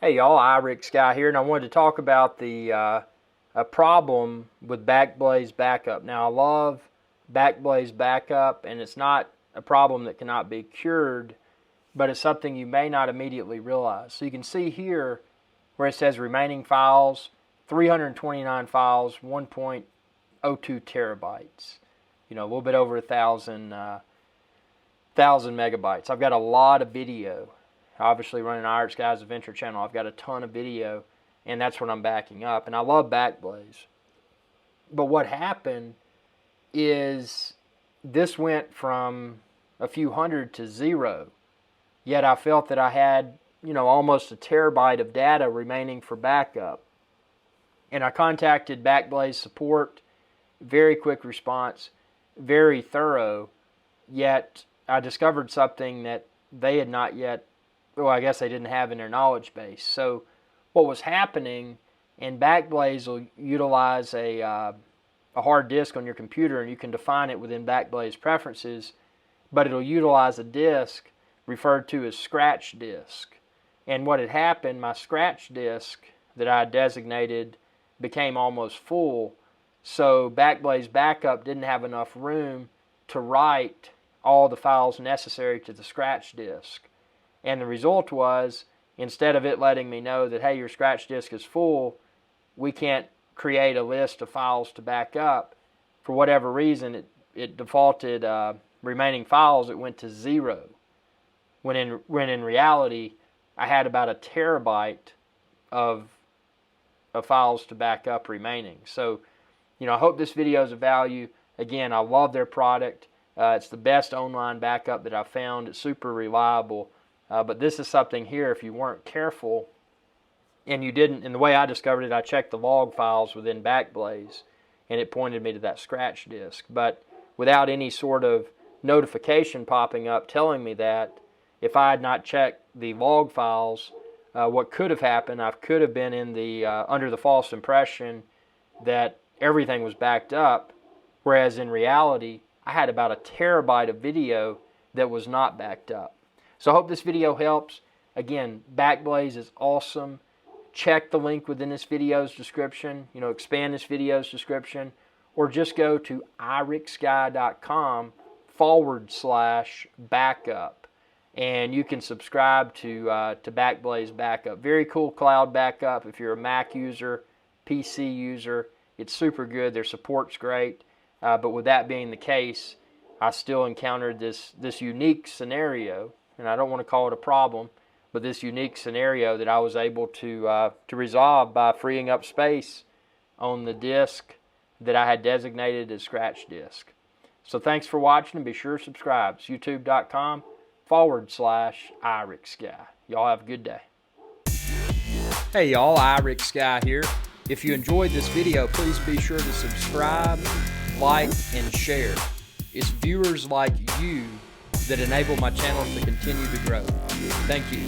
Hey y'all, Irix Guy here, and I wanted to talk about a problem with Backblaze backup. Now I love Backblaze backup, and it's not a problem that cannot be cured, but it's something you may not immediately realize. So you can see here where it says remaining files, 329 files, 1.02 terabytes. You know, a little bit over 1,000 megabytes. I've got a lot of video. Obviously running Irix Guy's Adventure channel, I've got a ton of video, and that's what I'm backing up. And I love Backblaze. But what happened is this went from a few hundred to 0. Yet I felt that I had, almost a terabyte of data remaining for backup. And I contacted Backblaze support, very quick response, very thorough, yet I discovered something that they had not yet, well, I guess they didn't have in their knowledge base. So what was happening, and Backblaze will utilize a hard disk on your computer, and you can define it within Backblaze preferences, but it'll utilize a disk referred to as scratch disk. And what had happened, my scratch disk that I designated became almost full, so Backblaze backup didn't have enough room to write all the files necessary to the scratch disk. And the result was, instead of it letting me know that, hey, your scratch disk is full, we can't create a list of files to back up, for whatever reason, it defaulted remaining files, it went to 0. When in reality, I had about a terabyte of files to back up remaining. So, I hope this video is of value. Again, I love their product. It's the best online backup that I've found. It's super reliable. But this is something here, if you weren't careful, and you didn't, and the way I discovered it, I checked the log files within Backblaze, and it pointed me to that scratch disk. But without any sort of notification popping up telling me that, if I had not checked the log files, what could have happened, I could have been in the under the false impression that everything was backed up, whereas in reality, I had about a terabyte of video that was not backed up. So I hope this video helps. Again, Backblaze is awesome. Check the link within this video's description. Expand this video's description. Or just go to irixguy.com/backup. And you can subscribe to Backblaze backup. Very cool cloud backup if you're a Mac user, PC user. It's super good. Their support's great. But with that being the case, I still encountered this unique scenario, and I don't want to call it a problem, but this unique scenario that I was able to resolve by freeing up space on the disk that I had designated as scratch disk. So thanks for watching, and be sure to subscribe. It's youtube.com/Irix Guy. Y'all have a good day. Hey y'all, Irix Guy here. If you enjoyed this video, please be sure to subscribe, like, and share. It's viewers like you that enable my channel to continue to grow. Thank you.